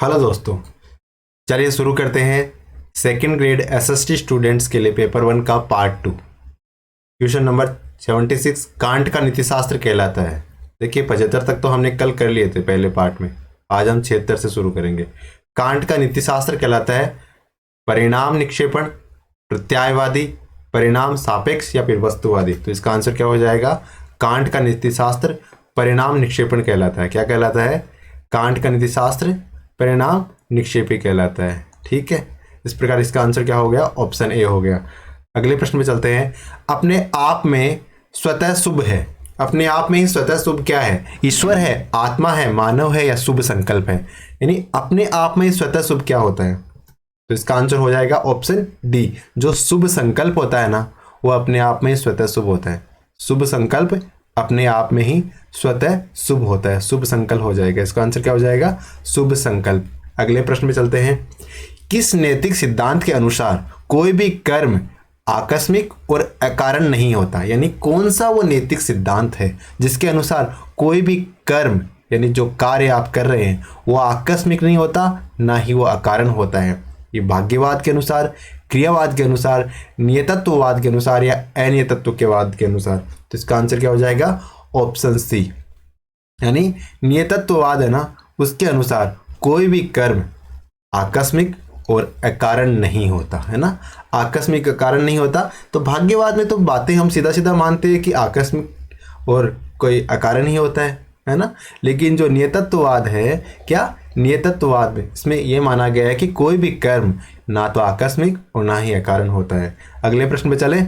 Hello दोस्तों, चलिए शुरू करते हैं सेकंड ग्रेड एसएसटी स्टूडेंट्स के लिए पेपर 1 का पार्ट 2। क्वेश्चन नंबर 76 कांट का नीतिशास्त्र कहलाता है। देखिए 75 तक तो हमने कल कर लिए थे पहले पार्ट में, आज हम 76 से शुरू करेंगे। कांट का नीतिशास्त्र कहलाता है परिणाम निक्षेपण, प्रत्यायवादी, परिणाम सापेक्ष या फिर वस्तुवादी। तो इसका आंसर क्या हो जाएगा? कांट का नीतिशास्त्र परिणाम निक्षेपण कहलाता है। क्या कहलाता है? कांट का नीतिशास्त्र परिणाम निक्षेपी कहलाता है। ठीक है, इस प्रकार इसका आंसर क्या हो गया? ऑप्शन ए हो गया। अगले प्रश्न में चलते हैं। अपने आप में स्वतः शुभ है। अपने आप में ही स्वतः शुभ क्या है? ईश्वर है, आत्मा है, मानव है या शुभ संकल्प है? यानी अपने आप में ही स्वतः शुभ क्या होता है? तो इसका आंसर हो जाएगा ऑप्शन डी। जो शुभ संकल्प होता है ना, वो अपने आप में ही स्वतः शुभ होता है। शुभ संकल्प अपने आप में ही स्वतः शुभ होता है, शुभ संकल्प हो जाएगा। इसका आंसर क्या हो जाएगा? शुभ संकल्प। अगले प्रश्न में चलते हैं। किस नैतिक सिद्धांत के अनुसार कोई भी कर्म आकस्मिक और अकारण नहीं होता? यानी कौन सा वो नैतिक सिद्धांत है जिसके अनुसार कोई भी कर्म यानी जो कार्य आप कर रहे हैं वो आकस्मिक नहीं होता, ना ही वो अकारण होता है? ये भाग्यवाद के अनुसार, क्रियावाद के अनुसार, नियतत्ववाद के अनुसार या अनियतत्ववाद के अनुसार? तो इसका आंसर क्या हो जाएगा? Option C. यानी नियतत्ववाद है ना, उसके अनुसार कोई भी कर्म आकस्मिक और अकारण नहीं होता है ना, आकस्मिक कारण नहीं होता। तो भाग्यवाद में तो बातें हम सीधा सीधा मानते हैं कि आकस्मिक और कोई अकारण ही होता है ना। लेकिन जो नियतत्ववाद है, क्या नियतत्ववाद में इसमें यह माना गया है कि कोई भी कर्म ना तो आकस्मिक और ना ही अकारण होता है। अगले प्रश्न पे चले।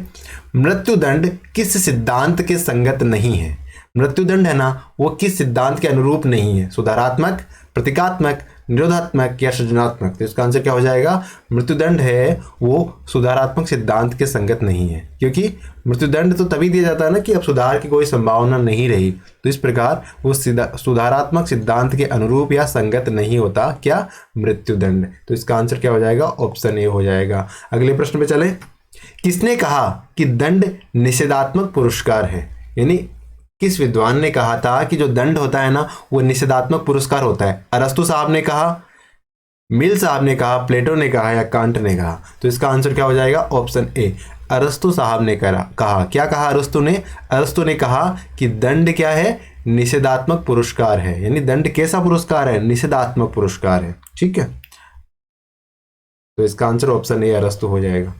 मृत्युदंड किस सिद्धांत के संगत नहीं है? मृत्युदंड है ना, वो किस सिद्धांत के अनुरूप नहीं है? सुधारात्मक, प्रतीकात्मक, निरोधात्मक या सृजनात्मक? तो इसका आंसर क्या हो जाएगा? मृत्युदंड है वो सुधारात्मक सिद्धांत के संगत नहीं है, क्योंकि मृत्युदंड तो तभी दिया जाता है ना कि अब सुधार की कोई संभावना नहीं रही। तो इस प्रकार वो सुधारात्मक सिद्धांत के अनुरूप या संगत नहीं होता। क्या? मृत्युदंड। तो इसका आंसर क्या हो जाएगा? ऑप्शन ए हो जाएगा। अगले प्रश्न पे चले। किसने कहा कि दंड निषेधात्मक पुरस्कार है? यानी किस विद्वान ने कहा था कि जो दंड होता है ना वो निषेधात्मक पुरस्कार होता है? अरस्तु साहब ने कहा, मिल साहब ने कहा, प्लेटो ने कहा या कांट ने कहा? तो इसका आंसर क्या हो जाएगा? ऑप्शन ए, अरस्तु साहब ने कहा। क्या कहा अरस्तु ने? अरस्तु ने कहा कि दंड क्या है? निषेधात्मक पुरस्कार है। यानी दंड कैसा पुरस्कार है? निषेधात्मक पुरस्कार है। ठीक है, तो इसका आंसर ऑप्शन ए अरस्तु हो जाएगा।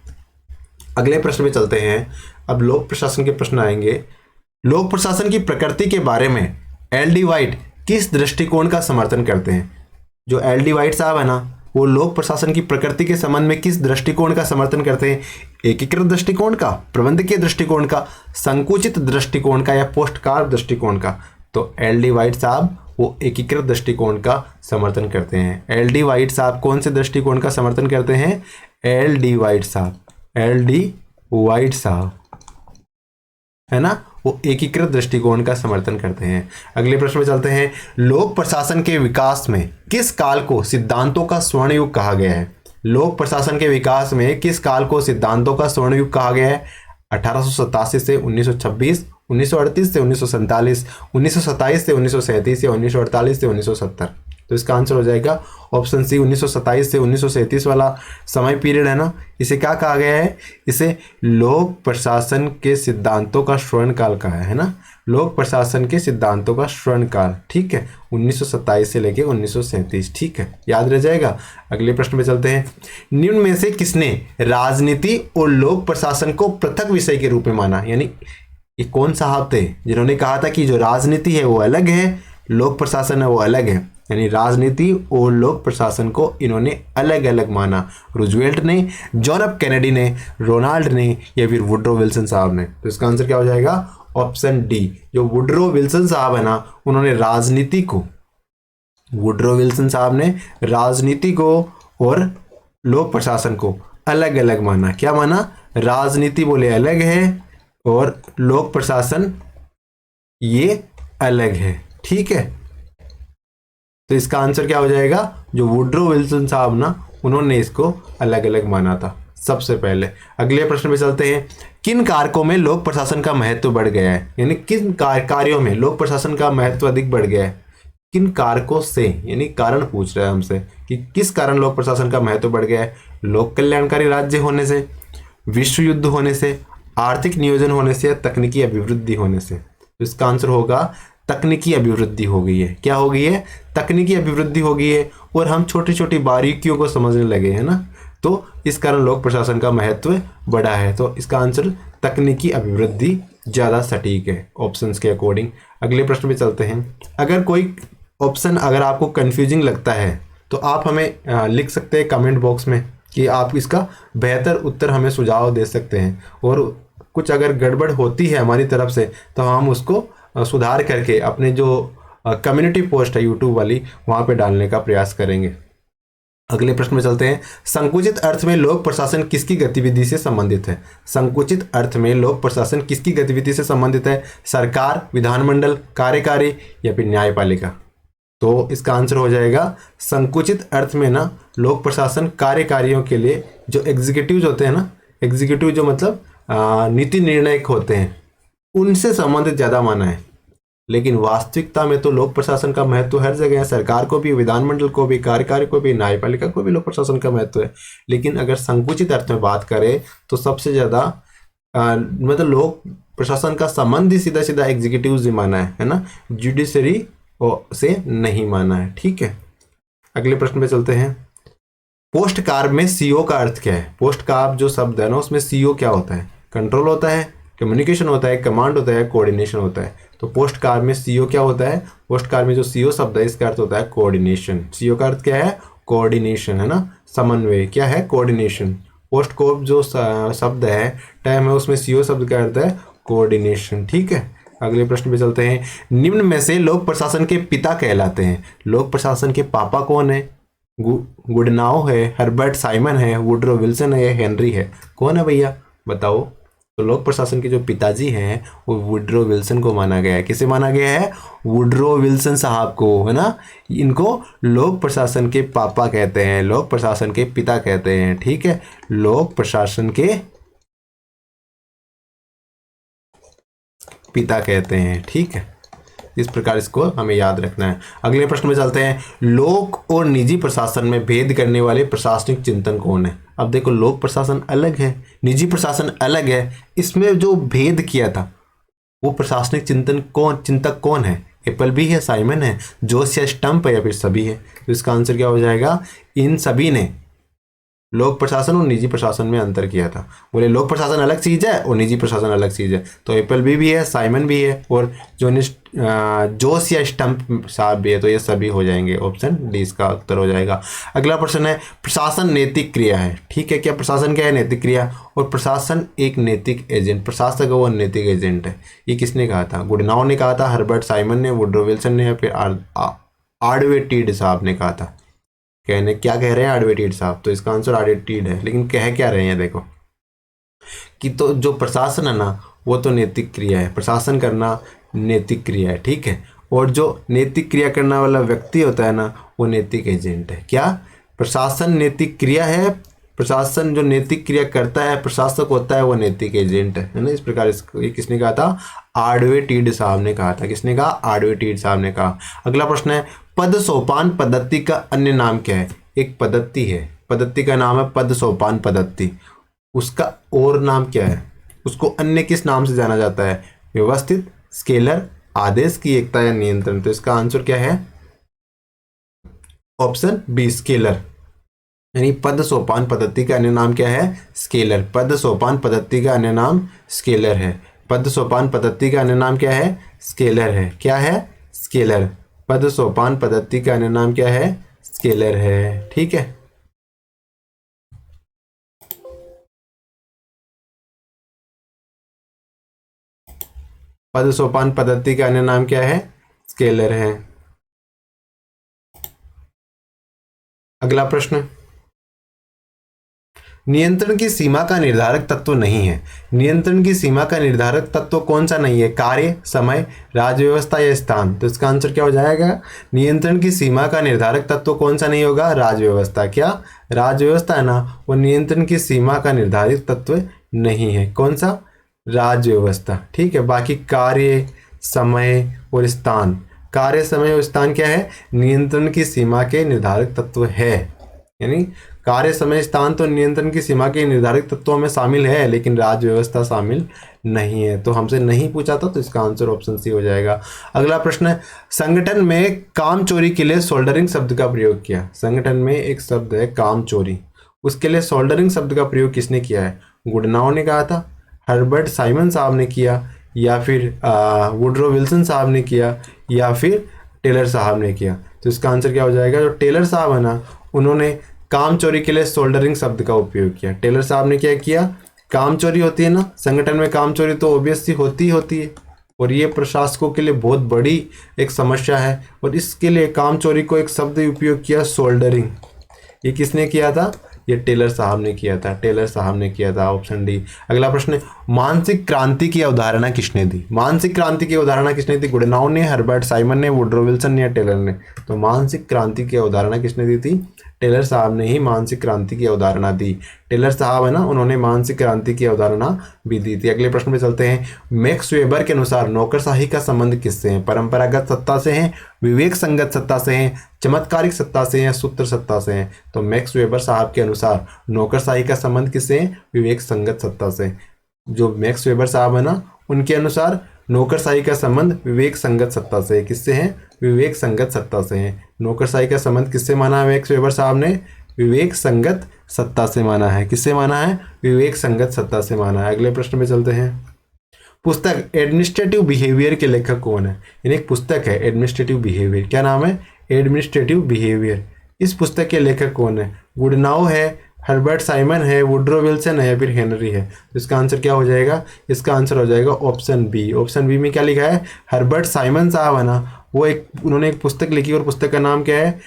अगले प्रश्न में चलते हैं। अब लोक प्रशासन के प्रश्न आएंगे। लोक प्रशासन की प्रकृति के बारे में एल डी वाइट किस दृष्टिकोण का समर्थन करते हैं? जो एल डी वाइट साहब है ना, वो लोक प्रशासन की प्रकृति के संबंध में किस दृष्टिकोण का समर्थन करते हैं? एकीकृत दृष्टिकोण का, प्रबंधकीय दृष्टिकोण का, संकुचित दृष्टिकोण का या पोस्टकार दृष्टिकोण का? तो एल डी वाइट साहब वो एकीकृत दृष्टिकोण का समर्थन करते हैं। एल डी वाइट साहब कौन से दृष्टिकोण का समर्थन करते हैं? एल डी वाइट साहब, एल डी वाइट साहब है ना, वो एकीकृत दृष्टिकोण का समर्थन करते हैं। अगले प्रश्न में चलते हैं। लोक प्रशासन के विकास में किस काल को सिद्धांतों का स्वर्ण युग कहा गया है? लोक प्रशासन के विकास में किस काल को सिद्धांतों का स्वर्ण युग कहा गया है? 1887 से 1926, 1938 से 1947, 1927 से 1937 या 1948 से 1970? तो इसका आंसर हो जाएगा ऑप्शन सी, 1927 से 1937 वाला समय पीरियड है ना, इसे क्या कहा गया है? इसे लोक प्रशासन के सिद्धांतों का स्वर्ण काल कहा है ना, लोक प्रशासन के सिद्धांतों का स्वर्ण काल। ठीक है, 1927 से लेके 1937। ठीक है, याद रह जाएगा। अगले प्रश्न में चलते हैं। निम्न में से किसने राजनीति और लोक प्रशासन को पृथक विषय के रूप में माना? यानी ये कौन साहब थे जिन्होंने कहा था कि जो राजनीति है वो अलग है, लोक प्रशासन है वो अलग है? यानी राजनीति और लोक प्रशासन को इन्होंने अलग अलग माना। रूजवेल्ट ने, जॉन एफ कैनेडी ने, रोनाल्ड ने या फिर वुडरो विल्सन साहब ने? तो इसका आंसर क्या हो जाएगा? Option D. जो वुडरो विल्सन साहब है ना, उन्होंने राजनीति को, वुडरो विल्सन साहब ने राजनीति को और लोक प्रशासन को अलग अलग माना। क्या माना? राजनीति बोले अलग है और लोक प्रशासन ये अलग है। ठीक है, तो इसका आंसर क्या हो जाएगा? जो वुडरो विल्सन साहब ना, उन्होंने इसको अलग अलग माना था सबसे पहले। अगले प्रश्न पे चलते हैं। किन कारकों में लोक प्रशासन का महत्व बढ़ गया है? यानी किन कार्यों में लोक प्रशासन का महत्व अधिक बढ़ गया है? किन कारकों से, यानी कारण पूछ रहा है हमसे कि किस कारण लोक प्रशासन का महत्व बढ़ गया है। लोक कल्याणकारी राज्य होने से, विश्व युद्ध होने से, आर्थिक नियोजन होने से, या तकनीकी अभिवृद्धि होने से। तो इसका आंसर होगा तकनीकी अभिवृद्धि हो गई है। क्या हो गई है? तकनीकी अभिवृद्धि हो गई है, और हम छोटी छोटी बारीकियों को समझने लगे हैं ना, तो इस कारण लोक प्रशासन का महत्व बढ़ा है। तो इसका आंसर तकनीकी अभिवृद्धि ज़्यादा सटीक है ऑप्शंस के अकॉर्डिंग। अगले प्रश्न पे चलते हैं। अगर कोई ऑप्शन अगर आपको कंफ्यूजिंग लगता है तो आप हमें लिख सकते हैं कमेंट बॉक्स में कि आप इसका बेहतर उत्तर हमें सुझाव दे सकते हैं, और कुछ अगर गड़बड़ होती है हमारी तरफ से तो हम उसको सुधार करके अपने जो कम्युनिटी पोस्ट है यूट्यूब वाली, वहाँ पे डालने का प्रयास करेंगे। अगले प्रश्न में चलते हैं। संकुचित अर्थ में लोक प्रशासन किसकी गतिविधि से संबंधित है? संकुचित अर्थ में लोक प्रशासन किसकी गतिविधि से संबंधित है? सरकार, विधानमंडल, कार्यकारी, या फिर न्यायपालिका? तो इसका आंसर हो जाएगा संकुचित अर्थ में ना लोक प्रशासन कार्यकारियों के लिए, जो एग्जीक्यूटिव होते हैं ना, एग्जीक्यूटिव जो मतलब नीति निर्णायक होते हैं, उनसे संबंधित ज़्यादा माना है। लेकिन वास्तविकता में तो लोक प्रशासन का महत्व हर जगह है। सरकार को भी, विधानमंडल को भी, कार्यकारी को भी, न्यायपालिका को भी लोक प्रशासन का महत्व है। लेकिन अगर संकुचित अर्थ में बात करें तो सबसे ज़्यादा मतलब लोक प्रशासन का संबंध ही सीधा सीधा एग्जीक्यूटिव से माना है ना, जुडिशरी से नहीं माना है। ठीक है, अगले प्रश्न पे चलते हैं। पोस्ट कार्ब में सीओ का अर्थ क्या है? पोस्ट कार्ब जो शब्द है ना, उसमें सीओ क्या होता है? कंट्रोल होता है, कम्युनिकेशन होता है, कमांड होता है, कोऑर्डिनेशन होता है। तो पोस्ट कार्ब में सीओ क्या होता है? पोस्ट कार्ब में जो सीओ शब्द है इसका अर्थ होता है कोऑर्डिनेशन। सीओ का अर्थ क्या है? कोऑर्डिनेशन, है ना, समन्वय। क्या है? कोऑर्डिनेशन। पोस्ट कोर्प जो शब्द है, टर्म है, उसमें सीओ शब्द का अर्थ है कोऑर्डिनेशन। ठीक है, अगले प्रश्न पे चलते हैं। निम्न में से लोक प्रशासन के पिता कहलाते हैं। लोक प्रशासन के पापा कौन है? गुडनाओ है, हर्बर्ट साइमन है, वुड्रो विल्सन है, या हेनरी है? कौन है भैया, बताओ। तो लोक प्रशासन के जो पिताजी हैं वो वुड्रो विल्सन को माना गया है। किसे माना गया है? वुड्रो विल्सन साहब को, है ना। इनको लोक प्रशासन के पापा कहते हैं, लोक प्रशासन के पिता कहते हैं। ठीक है, लोक प्रशासन के पिता कहते हैं। ठीक है, इस प्रकार इसको हमें याद रखना है। अगले प्रश्न में चलते हैं। लोक और निजी प्रशासन में भेद करने वाले प्रशासनिक चिंतन कौन है? अब देखो, लोक प्रशासन अलग है, निजी प्रशासन अलग है, इसमें जो भेद किया था वो प्रशासनिक चिंतक कौन है? एप्पलबी है, साइमन है, जोस या स्टम्प है, या फिर सभी है? तो इसका आंसर क्या हो जाएगा? इन सभी ने लोक प्रशासन और निजी प्रशासन में अंतर किया था। बोले लोक प्रशासन अलग चीज़ है और निजी प्रशासन अलग चीज़ है, तो एप्पलबी भी है, साइमन भी है, और जोस या स्टम्प साहब भी है। तो ये सभी हो जाएंगे, ऑप्शन डी इसका उत्तर हो जाएगा। अगला प्रश्न है, प्रशासन नैतिक क्रिया है। ठीक है, क्या प्रशासन क्या है? नैतिक क्रिया। और प्रशासन एक नैतिक एजेंट, प्रशासक वो नैतिक एजेंट है। ये किसने कहा था? गुडनाओ ने कहा था, हर्बर्ट साइमन ने, वुड्रो विल्सन ने, या फिर आर्डवेटीड साहब ने कहा था? क्या कह रहे हैं आर्डवेटीड साहब? तो इसका आंसर आर्डवेटीड है। लेकिन कह क्या रहे हैं देखो, कि तो जो प्रशासन है ना वो तो नैतिक क्रिया है, प्रशासन करना नैतिक क्रिया है। ठीक है, और जो नैतिक क्रिया करने वाला व्यक्ति होता है ना वो नैतिक एजेंट है। क्या? प्रशासन नैतिक क्रिया है, प्रशासन जो नैतिक क्रिया करता है, प्रशासक होता है, वो नैतिक एजेंट है ना। इस प्रकार ये किसने कहा था? आर्डवेटीड साहब ने कहा था। किसने कहा? आर्डवेटीड साहब ने कहा। अगला प्रश्न है, पद सोपान पद्धति का अन्य नाम क्या है? एक पद्धति है, पद्धति का नाम है पद सोपान पद्धति, उसका और नाम क्या है? उसको अन्य किस नाम से जाना जाता है? व्यवस्थित, स्केलर, आदेश की एकता, या नियंत्रण? तो इसका आंसर क्या है? Option B, scalar. यानी पद सोपान पद्धति का अन्य नाम क्या है? स्केलर। पद सोपान पद्धति का अन्य नाम स्केलर है। पद सोपान पद्धति का अन्य नाम क्या है? स्केलर है। क्या है? स्केलर। पद सोपान पद्धति का अन्य नाम क्या है? स्केलर है। ठीक है, पद सोपान पद्धति का अन्य नाम क्या है? स्केलर है। अगला प्रश्न, नियंत्रण की सीमा का निर्धारक तत्व नहीं है। नियंत्रण की सीमा का निर्धारक तत्व कौन सा नहीं है? कार्य, समय, राज्य व्यवस्था, या स्थान? तो इसका आंसर क्या हो जाएगा? नियंत्रण की सीमा का निर्धारक तत्व कौन सा नहीं होगा? राज्य व्यवस्था। क्या? राज्य व्यवस्था है ना, वो नियंत्रण की सीमा का निर्धारित तत्व नहीं है। कौन सा? राज्य व्यवस्था। ठीक है, बाकी कार्य, समय और स्थान कार्य समय और स्थान क्या है, नियंत्रण की सीमा के निर्धारक तत्व है। यानी कार्य समय स्थान तो नियंत्रण की सीमा के निर्धारक तत्वों में शामिल है, लेकिन राज्य व्यवस्था शामिल नहीं है। तो हमसे नहीं पूछा था, तो इसका आंसर ऑप्शन सी हो जाएगा। अगला प्रश्न है, संगठन में काम चोरी के लिए सोल्डरिंग शब्द का प्रयोग किया। संगठन में एक शब्द है काम चोरी, उसके लिए सोल्डरिंग शब्द का प्रयोग किसने किया है? वुडनाउ ने कहा था, हर्बर्ट साइमन साहब ने किया, या फिर वुडरो विल्सन साहब ने किया, या फिर टेलर साहब ने किया। तो इसका आंसर क्या हो जाएगा? जो टेलर साहब है ना, उन्होंने काम चोरी के लिए सोल्डरिंग शब्द का उपयोग किया। टेलर साहब ने क्या किया? काम चोरी होती है ना संगठन में, काम चोरी तो ऑब्वियसली होती है, और ये प्रशासकों के लिए बहुत बड़ी एक समस्या है, और इसके लिए काम चोरी को एक शब्द उपयोग किया, सोल्डरिंग। ये किसने किया था? ये टेलर साहब ने किया था, टेलर साहब ने किया था, ऑप्शन डी। अगला प्रश्न है, मानसिक क्रांति की अवधारणा किसने दी? मानसिक क्रांति की अवधारणा किसने दी? गुडनाउ ने, हर्बर्ट साइमन ने, वुडरो विल्सन ने, या टेलर ने? तो मानसिक क्रांति की अवधारणा किसने दी थी? टेलर साहब ने ही मानसिक क्रांति की अवधारणा दी। टेलर साहब है ना, उन्होंने मानसिक क्रांति की अवधारणा भी दी थी। अगले प्रश्न पे चलते हैं। मैक्स वेबर के अनुसार नौकरशाही का संबंध किससे है? परंपरागत सत्ता से है, विवेक संगत सत्ता से है, चमत्कारिक सत्ता से, या सूत्र सत्ता से है? तो मैक्स वेबर साहब के अनुसार नौकरशाही का संबंध किससे है? विवेक संगत सत्ता से। जो मैक्स वेबर साहब है ना, उनके अनुसार नौकरशाही का संबंध विवेक संगत सत्ता से। किससे है? विवेक संगत सत्ता से है। नौकरशाही का संबंध किससे माना है मैक्स वेबर साहब ने? विवेक संगत सत्ता से माना है। किससे माना है? विवेक संगत सत्ता से माना है। अगले प्रश्न में चलते हैं। पुस्तक एडमिनिस्ट्रेटिव बिहेवियर के लेखक कौन है? यानी एक पुस्तक है एडमिनिस्ट्रेटिव बिहेवियर, क्या नाम है? Administrative behaviour. इस पुस्तक के लेखक कौन है? वुडनाउ है, हर्बर्ट साइमन है, वुडरो विल्सन है, या फिर हेनरी है? तो इसका आंसर क्या हो जाएगा? इसका आंसर हो जाएगा ऑप्शन बी। ऑप्शन बी में क्या लिखा है? हर्बर्ट साइमन साहब है ना, उन्होंने एक पुस्तक लिखी, और पुस्तक का नाम क्या है?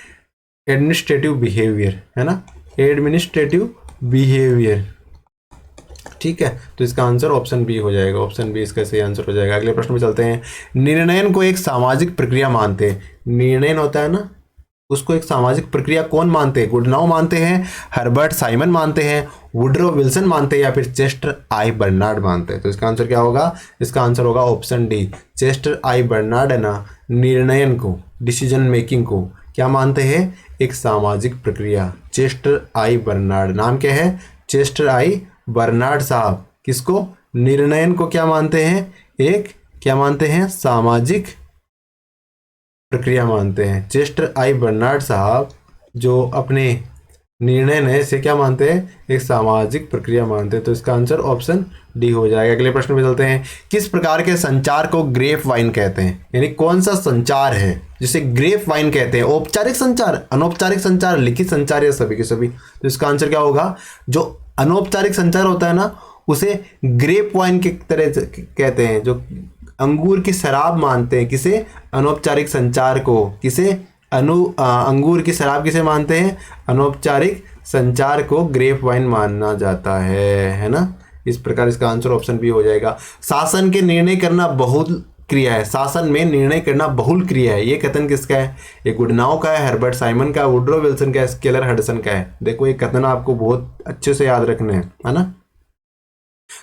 एडमिनिस्ट्रेटिव बिहेवियर, है ना, एडमिनिस्ट्रेटिव बिहेवियर। ठीक है, तो इसका आंसर ऑप्शन बी हो जाएगा। ऑप्शन बी इसका सही आंसर हो जाएगा। अगले प्रश्न में चलते हैं। निर्णयन को एक सामाजिक प्रक्रिया मानते हैं। निर्णयन होता है ना, उसको एक सामाजिक प्रक्रिया कौन मानते हैं? गुडनाउ मानते हैं, हर्बर्ट साइमन मानते हैं, वुडरो विल्सन मानते हैं, या फिर चेस्टर आई बर्नार्ड मानते हैं? तो इसका आंसर क्या होगा? इसका आंसर होगा ऑप्शन डी। चेस्टर आई बर्नार्ड है ना, निर्णयन को, डिसीजन मेकिंग को क्या मानते हैं? एक सामाजिक प्रक्रिया। चेस्टर आई बर्नार्ड, नाम क्या है? चेस्टर आई बर्नार्ड साहब किसको? निर्णयन को क्या मानते हैं? एक क्या मानते हैं? सामाजिक प्रक्रिया मानते हैं। चेस्टर आई बर्नार्ड साहब जो अपने निर्णय से क्या मानते हैं? एक सामाजिक प्रक्रिया मानते हैं। तो इसका आंसर ऑप्शन डी हो जाएगा। अगले प्रश्न में चलते हैं। किस प्रकार के संचार को ग्रेप वाइन कहते हैं? यानी कौन सा संचार है जिसे ग्रेप वाइन कहते हैं? औपचारिक संचार, अनौपचारिक संचार, लिखित संचार, या सभी के सभी? तो इसका आंसर क्या होगा? जो अनौपचारिक संचार होता है ना, उसे ग्रेप वाइन के तरह कहते हैं। जो अंगूर की शराब मानते हैं, किसे? अनौपचारिक संचार को। किसे? अंगूर की शराब किसे मानते हैं? अनौपचारिक संचार को ग्रेप वाइन माना जाता है ना। इस प्रकार इसका आंसर ऑप्शन बी हो जाएगा। शासन के निर्णय करना बहुल क्रिया है। शासन में निर्णय करना बहुल क्रिया है, ये कथन किसका है? ये गुडनाउ का है, हर्बर्ट साइमन का, वुडरो विल्सन का, स्केलर हडसन का है। देखो ये कथन आपको बहुत अच्छे से याद रखने हैं, है ना।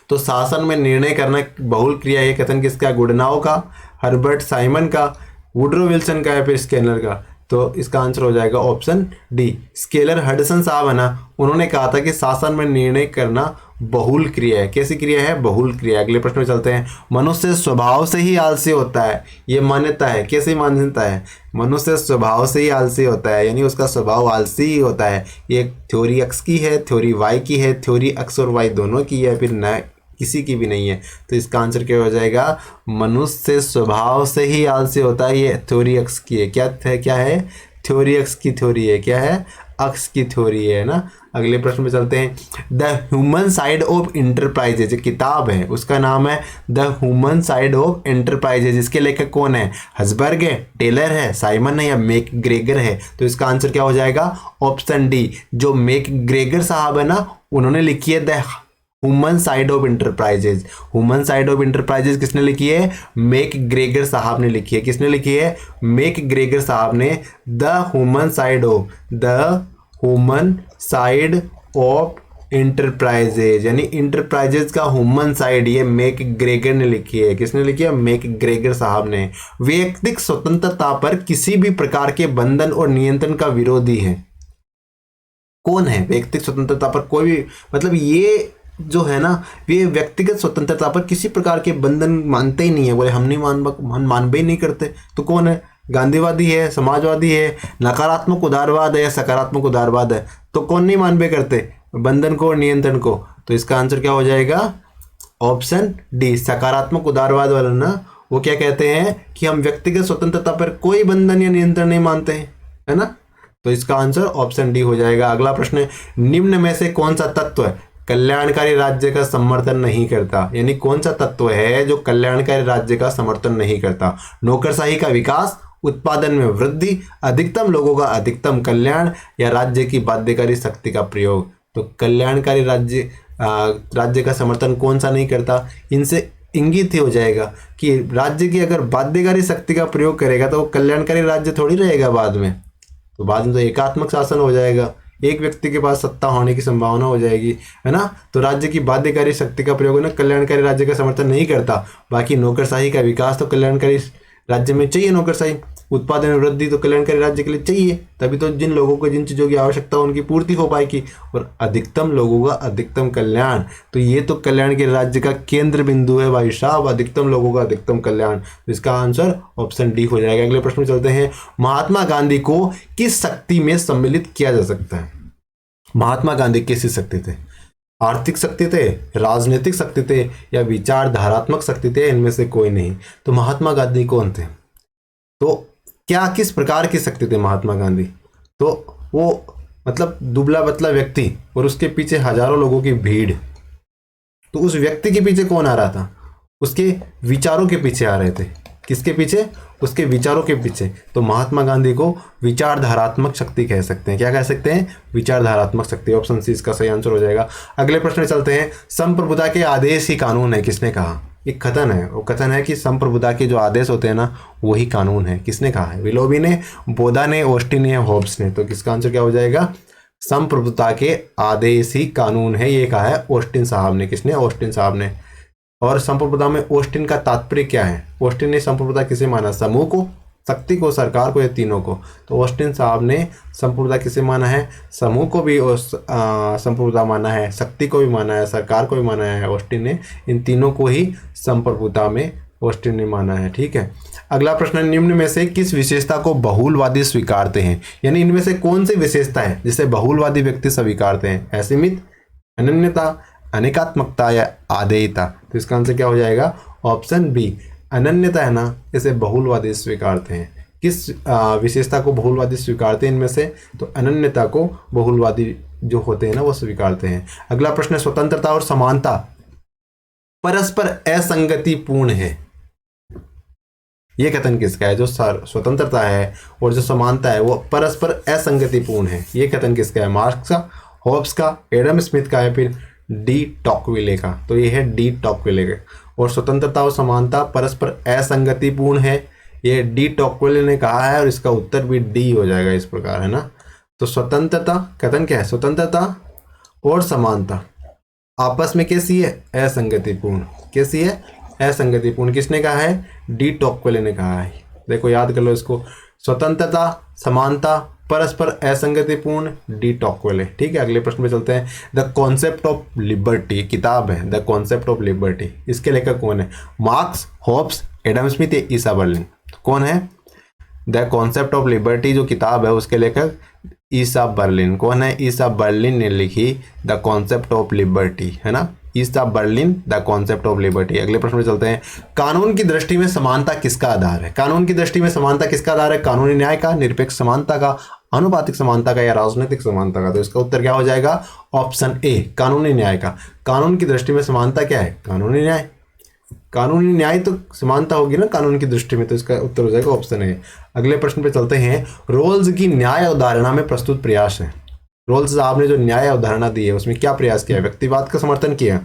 तो शासन में निर्णय करना बहुल क्रिया, ये कथन किसका? गुडनाउ का, हर्बर्ट साइमन का, वुडरो विल्सन का, या फिर स्केलर का? तो इसका आंसर हो जाएगा ऑप्शन डी। स्केलर हडसन साहब है ना, उन्होंने कहा था कि शासन में निर्णय करना बहुल क्रिया है। कैसी क्रिया है? बहुल क्रिया। अगले प्रश्न में चलते हैं। मनुष्य स्वभाव से ही आलसी होता है, ये मान्यता है। कैसी मान्यता है? मनुष्य स्वभाव से ही आलसी होता है, यानी उसका स्वभाव आलसी ही होता है। ये थ्योरी एक्स की है, थ्योरी वाई की है, थ्योरी एक्स और वाई दोनों की है, फिर न किसी की भी नहीं है। तो इसका आंसर क्या हो जाएगा? मनुष्य स्वभाव से ही आलसी होता है, ये थ्योरी एक्स की है। क्या है? थ्योरी एक्स की थ्योरी है। क्या है? एक्स की थ्योरी है ना। अगले प्रश्न में चलते हैं। The human side of enterprises किताब है, उसका नाम है the human side of enterprises. इसके लेखक कौन है? हसबर्ग है, टेलर है, साइमन है, या मैकग्रेगर है? तो इसका आंसर क्या हो जाएगा? Option D. जो मैकग्रेगर साहब है ना, उन्होंने लिखी है the human side of enterprises. Human side of enterprises किसने लिखी है? मैकग्रेगर साहब ने लिखी है। किसने लिखी है? मैकग्रेगर साहब ने the human side of enterprises, यानी इंटरप्राइजेज का ह्यूमन साइड ये मैक ग्रेगर ने लिखी है। किसने लिखी है? मैक ग्रेगर साहब ने। वैयक्तिक स्वतंत्रता पर किसी भी प्रकार के बंधन और नियंत्रण का विरोधी है। कौन है वैयक्तिक स्वतंत्रता पर कोई भी, मतलब ये जो है ना, ये व्यक्तिगत स्वतंत्रता पर किसी प्रकार के बंधन मानते ही नहीं है। बोले हम नहीं हम मानबे ही नहीं करते। तो कौन है? गांधीवादी है, समाजवादी है, नकारात्मक उदारवाद है या सकारात्मक उदारवाद है? तो कौन नहीं मानबे करते बंधन को और नियंत्रण को? तो इसका आंसर क्या हो जाएगा? ऑप्शन डी, सकारात्मक उदारवाद वाला ना, वो क्या कहते हैं कि हम व्यक्तिगत स्वतंत्रता पर कोई बंधन या नियंत्रण नहीं मानते हैं, है ना। तो इसका आंसर ऑप्शन डी हो जाएगा। अगला प्रश्न है, निम्न में से कौन सा तत्व है कल्याणकारी राज्य का समर्थन नहीं करता? यानी कौन सा तत्व है जो कल्याणकारी राज्य का समर्थन नहीं करता? नौकरशाही का विकास, उत्पादन में वृद्धि, अधिकतम लोगों का अधिकतम कल्याण, या राज्य की बाध्यकारी शक्ति का प्रयोग? तो कल्याणकारी राज्य का समर्थन कौन सा नहीं करता? इनसे इंगित ही हो जाएगा कि राज्य की अगर बाध्यकारी शक्ति का प्रयोग करेगा तो वो कल्याणकारी राज्य थोड़ी रहेगा बाद में। तो बाद में तो एकात्मक शासन हो जाएगा, एक व्यक्ति के पास सत्ता होने की संभावना हो जाएगी, है ना। तो राज्य की बाध्यकारी शक्ति का प्रयोग ना कल्याणकारी राज्य का समर्थन नहीं करता। बाकी नौकरशाही का विकास तो कल्याणकारी राज्य में चाहिए, नौकरशाही, उत्पादन में वृद्धि तो कल्याणकारी राज्य के लिए चाहिए, तभी तो जिन लोगों को जिन चीज़ों की आवश्यकता हो उनकी पूर्ति हो पाएगी। और अधिकतम लोगों का अधिकतम कल्याण, तो ये तो कल्याण के राज्य का केंद्र बिंदु है भाई साहब, अधिकतम लोगों का अधिकतम कल्याण। तो इसका आंसर ऑप्शन डी हो जाएगा। अगले प्रश्न में चलते हैं, महात्मा गांधी को किस शक्ति में सम्मिलित किया जा सकता है? महात्मा गांधी किस शक्ति थे? आर्थिक शक्ति थे, राजनीतिक शक्ति थे, या विचारधारात्मक शक्ति थे? इनमें से कोई नहीं। तो महात्मा गांधी कौन थे? तो क्या किस प्रकार की शक्ति थे महात्मा गांधी? तो वो मतलब दुबला पतला व्यक्ति और उसके पीछे हजारों लोगों की भीड़। तो उस व्यक्ति के पीछे कौन आ रहा था? उसके विचारों के पीछे आ रहे थे। किसके पीछे? उसके विचारों के पीछे। तो महात्मा गांधी को विचारधारात्मक शक्ति कह सकते हैं। क्या कह सकते हैं? विचारधारात्मक शक्ति। ऑप्शन सी इसका सही आंसर हो जाएगा। अगले प्रश्न में चलते हैं, संप्रभुता के आदेश ही कानून है, किसने कहा? एक कथन है, वो कथन है कि संप्रभुता के जो आदेश होते हैं ना वही कानून है। किसने कहा है? विलोबी ने, बोधा ने, ऑस्टिन ने, होब्स ने? तो किसका आंसर क्या हो जाएगा? संप्रभुता के आदेश ही कानून है, ये कहा है ऑस्टिन साहब ने। किसने? ऑस्टिन साहब ने। और संप्रभुता में ऑस्टिन का तात्पर्य क्या है? ऑस्टिन ने संप्रभुता किसे माना? समूह को, शक्ति को, सरकार को, या तीनों को? तो ऑस्टिन साहब ने संप्रभुता किसे माना है? समूह को भी संप्रभुता माना है, शक्ति को भी माना है, सरकार को भी माना है ऑस्टिन ने। इन तीनों को ही संप्रभुता में ऑस्टिन ने माना है। ठीक है। अगला प्रश्न, निम्न में से किस विशेषता को बहुलवादी स्वीकारते हैं? यानी इनमें से कौन सी विशेषता है जिसे बहुलवादी व्यक्ति स्वीकारते हैं? असीमित, अनन्यता, अनेकात्मकता, या आदेयता? तो इसका आंसर क्या हो जाएगा? ऑप्शन बी, अनन्यता है ना, इसे बहुलवादी स्वीकारते हैं। किस विशेषता को बहुलवादी स्वीकारते हैं इनमें से? तो अनन्यता को बहुलवादी जो होते हैं ना वो स्वीकारते हैं। अगला प्रश्न है, स्वतंत्रता और समानता परस्पर असंगतिपूर्ण है, ये कथन किसका है? जो स्वतंत्रता है और जो समानता है वो परस्पर असंगतिपूर्ण है, ये कथन किसका है? मार्क्स का, होब्स का, एडम स्मिथ का, या फिर डी टॉकविले का? तो ये है डी टॉकविले का। और स्वतंत्रता और समानता परस्पर असंगतिपूर्ण है, ये डी टॉकविले ने कहा है, और इसका उत्तर भी डी हो जाएगा इस प्रकार, है ना। तो स्वतंत्रता, कथन क्या है? स्वतंत्रता और समानता आपस में कैसी है? असंगतिपूर्ण। कैसी है? असंगतिपूर्ण। किसने कहा है? डी टॉकविले ने कहा है। देखो याद कर लो इसको, स्वतंत्रता, समानता, परस्पर असंगतिपूर्ण, डी टॉकविले। ठीक है। अगले प्रश्न पे चलते हैं, द कॉन्सेप्ट ऑफ लिबर्टी किताब है, द कॉन्सेप्ट ऑफ लिबर्टी, इसके लेखक कौन है? मार्क्स, होब्स, एडम स्मिथ, या ईसा बर्लिन? कौन है? द कॉन्सेप्ट ऑफ लिबर्टी जो किताब है उसके लेखक ईसा बर्लिन। कौन है? ईसा बर्लिन ने लिखी द कॉन्सेप्ट ऑफ लिबर्टी, है ना। Isaiah Berlin, the concept of liberty. अगले प्रश्न में चलते हैं, कानून की दृष्टि में समानता किसका आधार है? कानून की दृष्टि में समानता किसका आधार है? कानूनी न्याय का, निरपेक्ष समानता का, आनुपातिक समानता का, या राजनीतिक समानता का? तो इसका उत्तर क्या हो जाएगा? ऑप्शन ए, कानूनी न्याय का। कानून की दृष्टि में समानता क्या है? कानूनी न्याय। कानूनी न्याय तो समानता होगी ना कानून की दृष्टि में, तो इसका उत्तर हो जाएगा ऑप्शन ए। अगले प्रश्न पे चलते हैं, रोल्स की न्याय अवधारणा में प्रस्तुत प्रयास है। रोल्स साहब ने जो न्याय अवधारणा दी है उसमें क्या प्रयास किया है? व्यक्तिवाद का समर्थन किया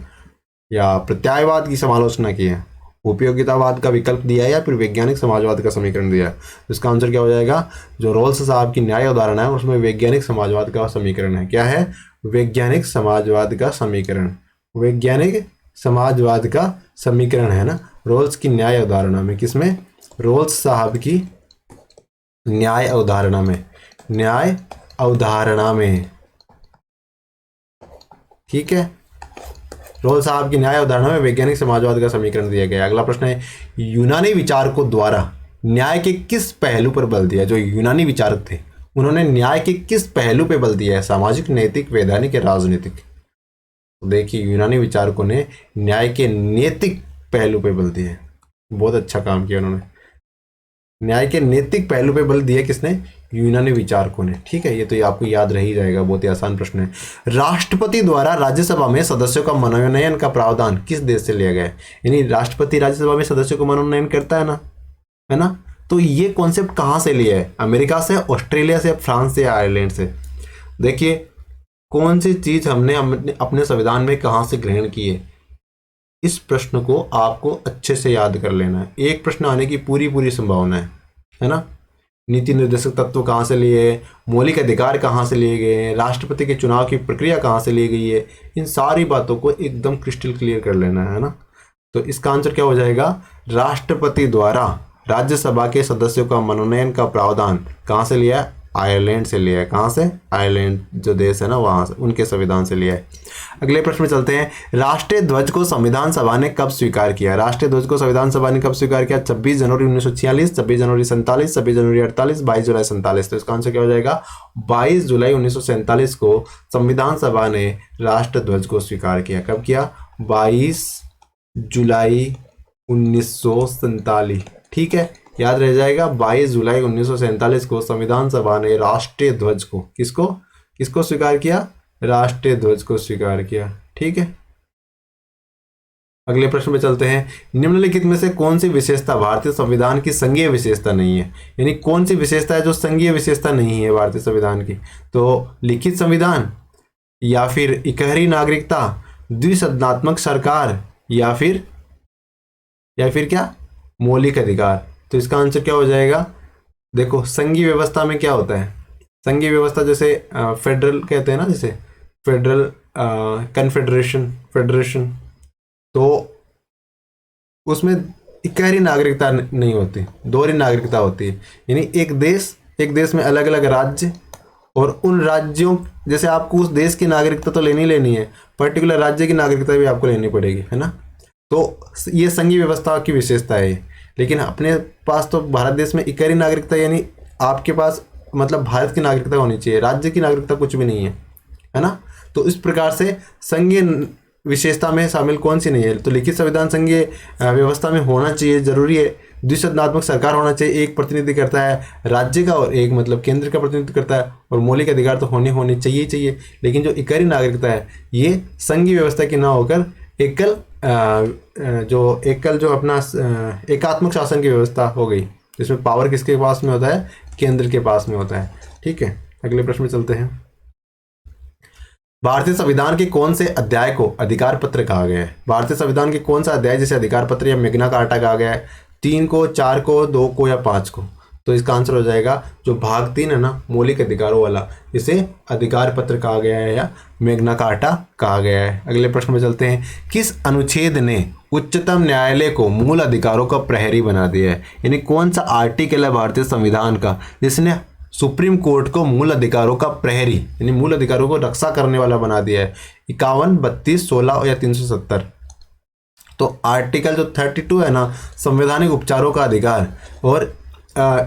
या प्रत्यायवाद की समालोचना की है, उपयोगितावाद का विकल्प दिया है या फिर वैज्ञानिक समाजवाद का समीकरण दिया है। तो इसका आंसर क्या हो जाएगा, जो रोल्स साहब की न्याय अवधारणा है उसमें वैज्ञानिक समाजवाद का समीकरण है। क्या है, वैज्ञानिक समाजवाद का समीकरण, वैज्ञानिक समाजवाद का समीकरण है ना, रोल्स की न्याय अवधारणा में। किसमें, रोल्स साहब की न्याय अवधारणा में, न्याय अवधारणा में। ठीक है, रोल्स साहब की न्याय अवधारणा में वैज्ञानिक समाजवाद का समीकरण दिया गया। अगला प्रश्न है, यूनानी विचारकों द्वारा न्याय के किस पहलू पर बल दिया। जो यूनानी विचारक थे उन्होंने न्याय के किस पहलू पर बल दिया है, सामाजिक, नैतिक, वैधानिक या राजनीतिक। तो देखिए यूनानी विचारकों ने न्याय के नैतिक पहलू पर बल दिया है, बहुत अच्छा काम किया उन्होंने। न्याय के नैतिक पहलू पे बल दिया किसने, यूनानी विचारकों ने। ठीक है, ये तो ये आपको याद रह ही जाएगा, बहुत ही आसान प्रश्न है। राष्ट्रपति द्वारा राज्यसभा में सदस्यों का मनोनयन का प्रावधान किस देश से लिया गया है। यानी राष्ट्रपति राज्यसभा में सदस्यों को मनोनयन करता है ना, तो ये कॉन्सेप्ट कहाँ से लिया है, अमेरिका से, ऑस्ट्रेलिया से, फ्रांस से, आयरलैंड से। देखिए कौन सी चीज हमने अपने संविधान में कहाँ से ग्रहण की है, इस प्रश्न को आपको अच्छे से याद कर लेना है। एक प्रश्न आने की पूरी संभावना है ना। नीति निर्देशक तत्व कहाँ से लिए, मौलिक अधिकार कहाँ से लिए गए हैं, राष्ट्रपति के चुनाव की प्रक्रिया कहाँ से ली गई है, इन सारी बातों को एकदम क्रिस्टल क्लियर कर लेना है ना। तो इसका आंसर क्या हो जाएगा, राष्ट्रपति द्वारा राज्यसभा के सदस्यों का मनोनयन का प्रावधान कहाँ से लिया है, आयरलैंड से लिया है। कहाँ से, आयरलैंड जो देश है ना वहाँ से, उनके संविधान से लिया है। अगले प्रश्न में चलते हैं, राष्ट्रीय ध्वज को संविधान सभा ने कब स्वीकार किया। राष्ट्रीय ध्वज को संविधान सभा ने कब स्वीकार किया, 26 जनवरी 1946, 26 जनवरी 47, 26 जनवरी 48, 22 जुलाई 47। तो इसका आंसर क्या हो जाएगा, 22 जुलाई 1947 को संविधान सभा ने राष्ट्र ध्वज को स्वीकार किया। कब किया, 22 जुलाई 1947। ठीक है, याद रह जाएगा, 22 जुलाई 1947 को संविधान सभा ने राष्ट्रीय ध्वज को किसको स्वीकार किया, राष्ट्रीय ध्वज को स्वीकार किया। ठीक है, अगले प्रश्न में चलते हैं, निम्नलिखित में से कौन सी विशेषता भारतीय संविधान की संघीय विशेषता नहीं है। यानी कौन सी विशेषता है जो संघीय विशेषता नहीं है भारतीय संविधान की। तो लिखित संविधान, या फिर इकहरी नागरिकता, द्विसदनात्मक सरकार, या फिर क्या, मौलिक अधिकार। तो इसका आंसर क्या हो जाएगा, देखो संघीय व्यवस्था में क्या होता है, संघीय व्यवस्था जैसे फेडरल कहते हैं ना, जैसे फेडरल कन्फेडरेशन, फेडरेशन, तो उसमें इकहरी नागरिकता नहीं होती, दोहरी नागरिकता होती है। यानी एक देश में अलग अलग राज्य, और उन राज्यों, जैसे आपको उस देश की नागरिकता तो लेनी है, पर्टिकुलर राज्य की नागरिकता भी आपको लेनी पड़ेगी, है ना। तो ये संघीय व्यवस्था की विशेषता है। लेकिन अपने पास तो भारत देश में इकहरी नागरिकता, यानी आपके पास मतलब भारत की नागरिकता होनी चाहिए, राज्य की नागरिकता कुछ भी नहीं है ना। तो इस प्रकार से संघीय विशेषता में शामिल कौन सी नहीं है। तो लिखित संविधान संघीय व्यवस्था में होना चाहिए, जरूरी है। द्विसदनात्मक सरकार होना चाहिए, एक प्रतिनिधि करता है राज्य का और एक मतलब केंद्र का प्रतिनिधित्व करता है, और मौलिक अधिकार तो होने चाहिए। लेकिन जो इकहरी नागरिकता है ये संघीय व्यवस्था की ना होकर एकल जो अपना एकात्मक शासन की व्यवस्था हो गई, जिसमें पावर किसके पास में होता है, केंद्र के पास में होता है। ठीक है, अगले प्रश्न में चलते हैं, भारतीय संविधान के कौन से अध्याय को अधिकार पत्र कहा गया है। भारतीय संविधान के कौन सा अध्याय जिसे अधिकार पत्र या मैग्ना कार्टा कहा गया है, 3 को, 4 को, 2 को या 5 को। तो इसका आंसर हो जाएगा जो भाग 3 है ना, मौलिक अधिकारों वाला, इसे अधिकार पत्र कहा गया है या मैग्ना कार्टा कहा गया है। अगले प्रश्न में चलते हैं, किस अनुच्छेद ने उच्चतम न्यायालय को मूल अधिकारों का प्रहरी बना दिया है। यानी कौन सा आर्टिकल है भारतीय संविधान का जिसने सुप्रीम कोर्ट को मूल अधिकारों का प्रहरी, यानी मूल अधिकारों को रक्षा करने वाला बना दिया है। 51, 32, 16 या 370। तो आर्टिकल जो 32 है ना, संवैधानिक उपचारों का अधिकार, और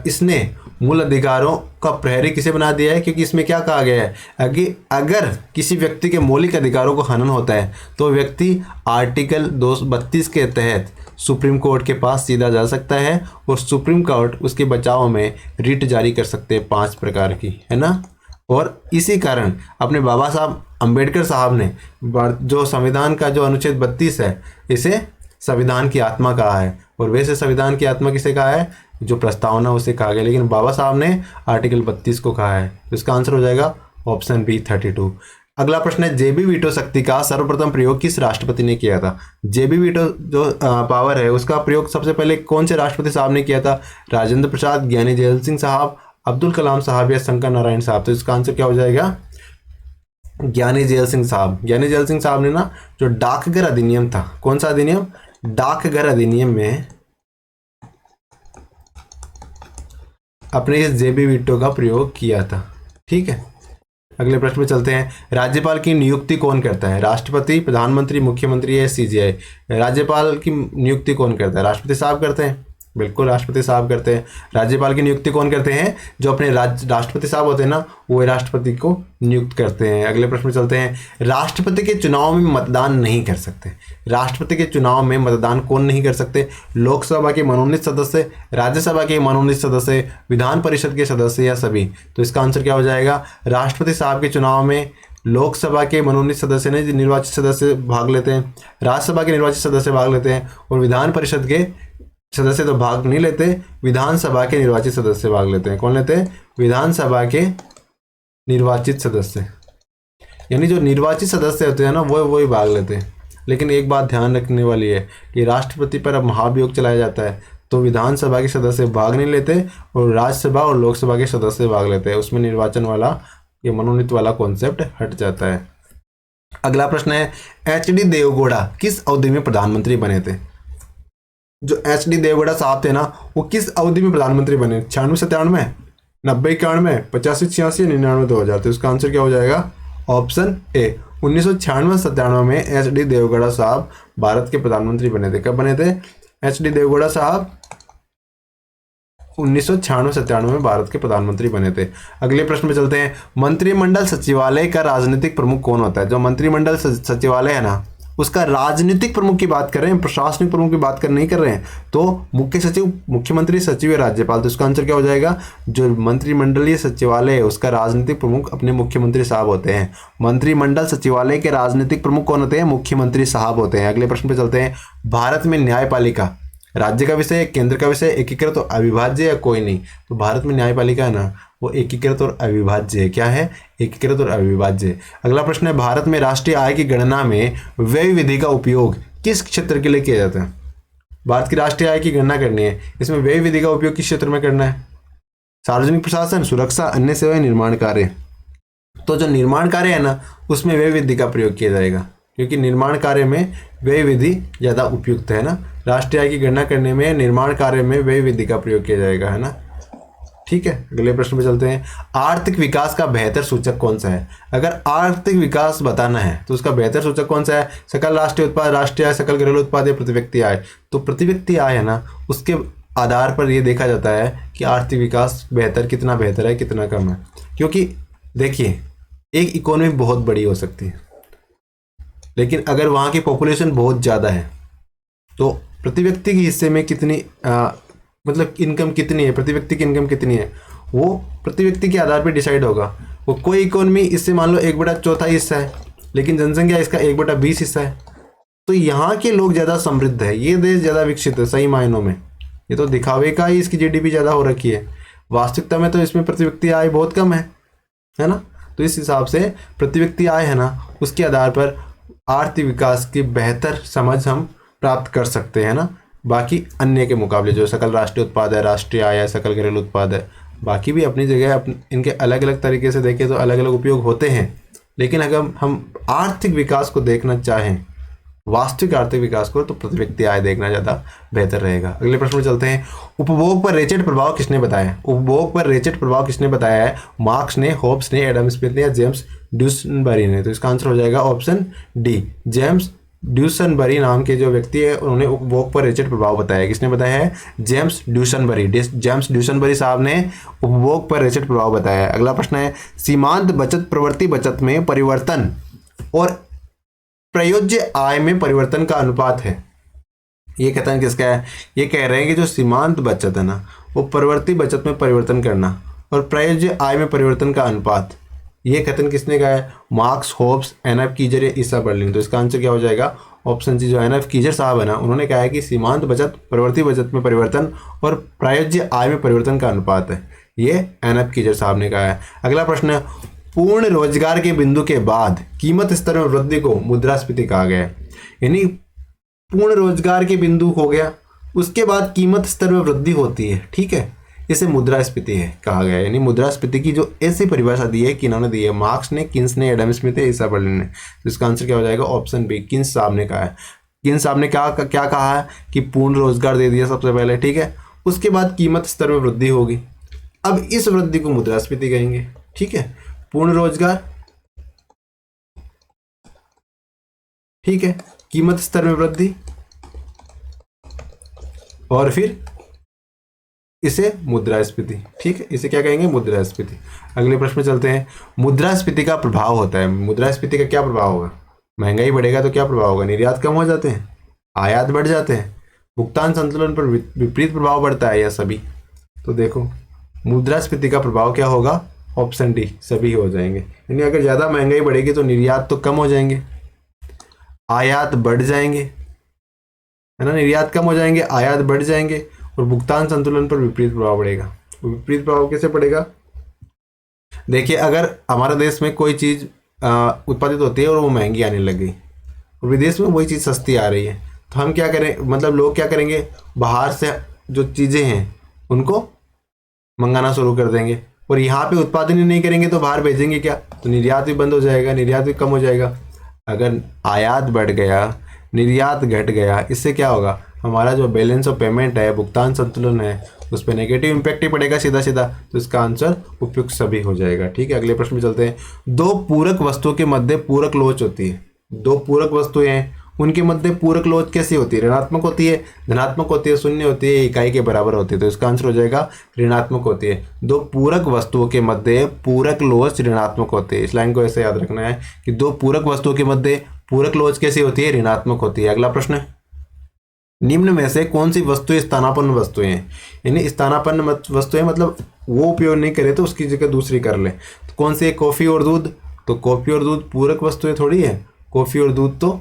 इसने मूल अधिकारों का प्रहरी किसे बना दिया है, क्योंकि इसमें क्या कहा गया है कि अगर किसी व्यक्ति के मौलिक अधिकारों को हनन होता है तो व्यक्ति आर्टिकल 232 के तहत सुप्रीम कोर्ट के पास सीधा जा सकता है, और सुप्रीम कोर्ट उसके बचाव में रिट जारी कर सकते हैं 5 प्रकार की, है ना। और इसी कारण अपने बाबा साहब अम्बेडकर साहब ने जो संविधान का जो अनुच्छेद 32 है इसे संविधान की आत्मा कहा है। और वैसे संविधान की आत्मा किसे कहा है, जो प्रस्तावना उसे कहा गया, लेकिन बाबा साहब ने आर्टिकल 32 को कहा है। तो इसका आंसर हो जाएगा ऑप्शन बी 32। अगला प्रश्न है, जेबी वीटो शक्ति का सर्वप्रथम प्रयोग किस राष्ट्रपति ने किया था? जेबी वीटो जो पावर है उसका प्रयोग सबसे पहले कौन से राष्ट्रपति साहब ने किया था? राजेंद्र प्रसाद, ज्ञानी जैल सिंह साहब, अब्दुल कलाम साहब या शंकर नारायण साहब? तो इसका आंसर क्या हो जाएगा? ज्ञानी जैल सिंह साहब। ज्ञानी जैल सिंह साहब ने ना जो डाकघर अधिनियम था, कौन सा अधिनियम? डाकघर अधिनियम में अपने इस जेबी वीटो का प्रयोग किया था। ठीक है, अगले प्रश्न में चलते हैं। राज्यपाल की नियुक्ति कौन करता है? राष्ट्रपति, प्रधानमंत्री, मुख्यमंत्री या सीजीआई? राज्यपाल की नियुक्ति कौन करता है? राष्ट्रपति साहब करते हैं। बिल्कुल, राष्ट्रपति साहब करते हैं। राज्यपाल की नियुक्ति कौन करते हैं? जो अपने राष्ट्रपति साहब होते हैं ना, वो राष्ट्रपति को नियुक्त करते हैं। अगले प्रश्न में चलते हैं। राष्ट्रपति के चुनाव में मतदान नहीं कर सकते। राष्ट्रपति के चुनाव में मतदान कौन नहीं कर सकते? लोकसभा के मनोनीत सदस्य, राज्यसभा के मनोनीत सदस्य, विधान परिषद के सदस्य या सभी? तो इसका आंसर क्या हो जाएगा? राष्ट्रपति साहब के चुनाव में लोकसभा के मनोनीत सदस्य ने निर्वाचित सदस्य भाग लेते हैं, राज्यसभा के निर्वाचित सदस्य भाग लेते हैं, और विधान परिषद के सदस्य तो भाग नहीं लेते, विधानसभा के निर्वाचित सदस्य भाग लेते हैं। कौन लेते हैं? विधानसभा के निर्वाचित सदस्य, यानी जो निर्वाचित सदस्य होते हैं ना, वो ही भाग लेते हैं। लेकिन एक बात ध्यान रखने वाली है कि राष्ट्रपति पर अब महाभियोग चलाया जाता है, तो विधानसभा के सदस्य भाग नहीं लेते और राज्यसभा और लोकसभा के सदस्य भाग लेते हैं। उसमें निर्वाचन वाला, ये मनोनीत वाला कॉन्सेप्ट हट जाता है। अगला प्रश्न है, एच.डी. देवगौड़ा किस अवधि में प्रधानमंत्री बने थे? जो एच.डी. देवगौड़ा साहब थे ना, वो किस अवधि में प्रधानमंत्री बने? 96, 97, 90, 91, 85, 86, 99, 2000? तो इसका आंसर क्या हो जाएगा? ऑप्शन ए, 1996-97 में एच.डी. देवगौड़ा साहब भारत के प्रधानमंत्री बने थे। कब बने थे एच.डी. देवगौड़ा साहब? 1996-97 में भारत के प्रधानमंत्री बने थे। अगले प्रश्न में चलते हैं। मंत्रिमंडल सचिवालय का राजनीतिक प्रमुख कौन होता है? जो मंत्रिमंडल सचिवालय है ना, उसका राजनीतिक प्रमुख की बात कर रहे हैं, प्रशासनिक प्रमुख की बात नहीं कर रहे हैं। तो मुख्य सचिव, मुख्यमंत्री, सचिव या राज्यपाल? तो इसका आंसर क्या हो जाएगा? जो मंत्रिमंडलीय सचिवालय है उसका राजनीतिक प्रमुख अपने मुख्यमंत्री साहब होते हैं। मंत्रिमंडल सचिवालय के राजनीतिक प्रमुख कौन होते हैं? मुख्यमंत्री साहब होते हैं। अगले प्रश्न पे चलते हैं। भारत में न्यायपालिका राज्य का विषय, केंद्र का विषय, एकीकृत और अविभाज्य या कोई नहीं? तो भारत में न्यायपालिका है ना, वो एकीकृत और अविभाज्य है। क्या है? एकीकृत और अविभाज्य। अगला प्रश्न है, भारत में राष्ट्रीय आय की गणना में व्यय विधि का उपयोग किस क्षेत्र के लिए किया जाता है? भारत की राष्ट्रीय आय की गणना करनी है, इसमें व्यय विधि का उपयोग किस क्षेत्र में करना है? सार्वजनिक प्रशासन, सुरक्षा, अन्य सेवाएं, निर्माण कार्य? तो जो निर्माण कार्य है ना, उसमें व्यय विधि का प्रयोग किया जाएगा, क्योंकि निर्माण कार्य में व्यय विधि ज़्यादा उपयुक्त है ना। राष्ट्रीय आय की गणना करने में निर्माण कार्य में व्यय विधि का प्रयोग किया जाएगा, है ना। ठीक है, अगले प्रश्न पे चलते हैं। आर्थिक विकास का बेहतर सूचक कौन सा है? अगर आर्थिक विकास बताना है तो उसका बेहतर सूचक कौन सा है? सकल राष्ट्रीय उत्पाद, राष्ट्रीय आय, सकल घरेलू उत्पाद या प्रति व्यक्ति आय? तो प्रति व्यक्ति आय है ना, उसके आधार पर ये देखा जाता है कि आर्थिक विकास कितना बेहतर है, कितना कम है। क्योंकि देखिए, एक इकोनॉमी बहुत बड़ी हो सकती है, लेकिन अगर वहाँ की पॉपुलेशन बहुत ज़्यादा है तो प्रति व्यक्ति के हिस्से में कितनी मतलब इनकम कितनी है, प्रति व्यक्ति की इनकम कितनी है, वो प्रति व्यक्ति के आधार पर डिसाइड होगा। वो कोई इकोनॉमी इससे मान लो 1/4 हिस्सा है, लेकिन जनसंख्या इसका 1/20 हिस्सा है, तो यहाँ के लोग ज़्यादा समृद्ध है, ये देश ज़्यादा विकसित है सही मायनों में। ये तो दिखावे का ही इसकी जीडीपी ज़्यादा हो रखी है, वास्तविकता में तो इसमें प्रति व्यक्ति आय बहुत कम है ना। तो इस हिसाब से प्रति व्यक्ति आय है ना, उसके आधार पर आर्थिक विकास की बेहतर समझ हम प्राप्त कर सकते हैं ना, बाकी अन्य के मुकाबले। जो सकल राष्ट्रीय उत्पाद है, राष्ट्रीय आय है, सकल घरेलू उत्पाद है, बाकी भी अपनी जगह इनके अलग अलग तरीके से देखें तो अलग अलग उपयोग होते हैं। लेकिन अगर हम आर्थिक विकास को देखना चाहें, वास्तविक आर्थिक विकास को, तो प्रति व्यक्ति आय देखना ज़्यादा बेहतर रहेगा। अगले प्रश्न में चलते हैं। उपभोग पर रेचेट प्रभाव किसने बताया? उपभोग पर रेचेट प्रभाव किसने बताया है? मार्क्स ने, होब्स ने, एडम स्मिथ ने या जेम्स ड्यूसनबरी ने? तो इसका आंसर हो जाएगा ऑप्शन डी, जेम्स ड्यूसनबरी नाम के जो व्यक्ति है उन्होंने उपभोग पर रेचेट प्रभाव बताया। किसने बताया है? जेम्स ड्यूसनबरी। जेम्स ड्यूसनबरी साहब ने उपभोग पर रेचेट प्रभाव बताया है। अगला प्रश्न है। सीमांत बचत प्रवृत्ति बचत में परिवर्तन और प्रयोज्य आय में परिवर्तन का अनुपात है, ये कथन किसका है? ये कह रहे हैं कि जो सीमांत बचत है ना, वो प्रवृत्ति बचत में परिवर्तन करना और प्रयोज्य आय में परिवर्तन का अनुपात, ये कथन किसने कहा है? Marks, Hobbes, एन.एफ. कीजर या ईसा बर्लिन? तो इसका आंसर क्या हो जाएगा? ऑप्शन सी, जो एन.एफ. कीजर साहब है ना, उन्होंने कहा है कि सीमांत बचत प्रवृत्ति बचत में परिवर्तन और प्रयोज्य आय में परिवर्तन का अनुपात है। ये एन.एफ. कीजर साहब ने कहा है। अगला प्रश्न है। पूर्ण रोजगार के बिंदु के बाद कीमत स्तर में वृद्धि को मुद्रास्फीति कहा गया है। यानी पूर्ण रोजगार के बिंदु हो गया, उसके बाद कीमत स्तर में वृद्धि होती है, ठीक है, इसे मुद्रास्फीति है कहा गया है। यानी मुद्रास्फीति की जो ऐसी परिभाषा दी है, किन्होंने दी है, मार्क्स ने, किन्स ने, एडम स्मिथ ने, ईसा बर्लिन ने। तो इसका आंसर क्या हो जाएगा? ऑप्शन बी, किन्स साहब ने कहा है। किन्स साहब ने क्या कहा है कि पूर्ण रोजगार दे दिया सबसे पहले, ठीक है, उसके बाद कीमत स्तर में वृद्धि होगी। अब इस वृद्धि को मुद्रास्फीति कहेंगे, ठीक है। पूर्ण रोजगार, ठीक है, कीमत स्तर में वृद्धि, और फिर इसे मुद्रास्फीति, ठीक है, इसे क्या कहेंगे? मुद्रास्फीति। अगले प्रश्न में चलते हैं। मुद्रास्फीति का प्रभाव होता है, मुद्रास्फीति का क्या प्रभाव होगा? महंगाई बढ़ेगा तो क्या प्रभाव होगा? निर्यात कम हो जाते हैं, आयात बढ़ जाते हैं, भुगतान संतुलन पर विपरीत प्रभाव पड़ता है, या सभी? तो देखो मुद्रास्फीति का प्रभाव क्या होगा? ऑप्शन डी, सभी हो जाएंगे। यानी अगर ज़्यादा महंगाई बढ़ेगी तो निर्यात तो कम हो जाएंगे, आयात बढ़ जाएंगे, है ना, निर्यात कम हो जाएंगे, आयात बढ़ जाएंगे, और भुगतान संतुलन पर विपरीत प्रभाव पड़ेगा। विपरीत प्रभाव कैसे पड़ेगा? देखिए, अगर हमारे देश में कोई चीज़ उत्पादित होती है और वो महंगी आने लग गई, और विदेश में वही चीज़ सस्ती आ रही है, तो हम क्या करें, मतलब लोग क्या करेंगे, बाहर से जो चीज़ें हैं उनको मंगाना शुरू कर देंगे, और यहाँ पे उत्पादन ही नहीं करेंगे तो बाहर भेजेंगे क्या? तो निर्यात भी बंद हो जाएगा, निर्यात भी कम हो जाएगा। अगर आयात बढ़ गया, निर्यात घट गया, इससे क्या होगा? हमारा जो बैलेंस ऑफ पेमेंट है, भुगतान संतुलन है, उस पर नेगेटिव इम्पैक्ट ही पड़ेगा सीधा सीधा। तो इसका आंसर उपयुक्त सभी हो जाएगा, ठीक है। अगले प्रश्न में चलते हैं। दो पूरक वस्तुओं के मध्य पूरक लोच होती है। दो पूरक वस्तुएं हैं, उनके मध्य पूरक लोच कैसी होती है? ऋणात्मक होती है, धनात्मक होती है, शून्य होती है, इकाई के बराबर होती है। तो इसका आंसर हो जाएगा ऋणात्मक होती है। दो पूरक वस्तुओं के मध्य पूरक लोच ऋणात्मक होती है। इस लाइन को ऐसे याद रखना है कि दो पूरक वस्तुओं के मध्य पूरक लोच कैसी होती है? ऋणात्मक होती है। अगला प्रश्न है, निम्न में से कौन सी वस्तुएं स्थानापन्न वस्तुएं हैं? यानी स्थानापन्न वस्तुएं मतलब वो उपयोग नहीं करे तो उसकी जगह दूसरी कर ले। तो कौन सी है? कॉफी और दूध। तो कॉफी और दूध पूरक वस्तुएं थोड़ी है, कॉफी और दूध तो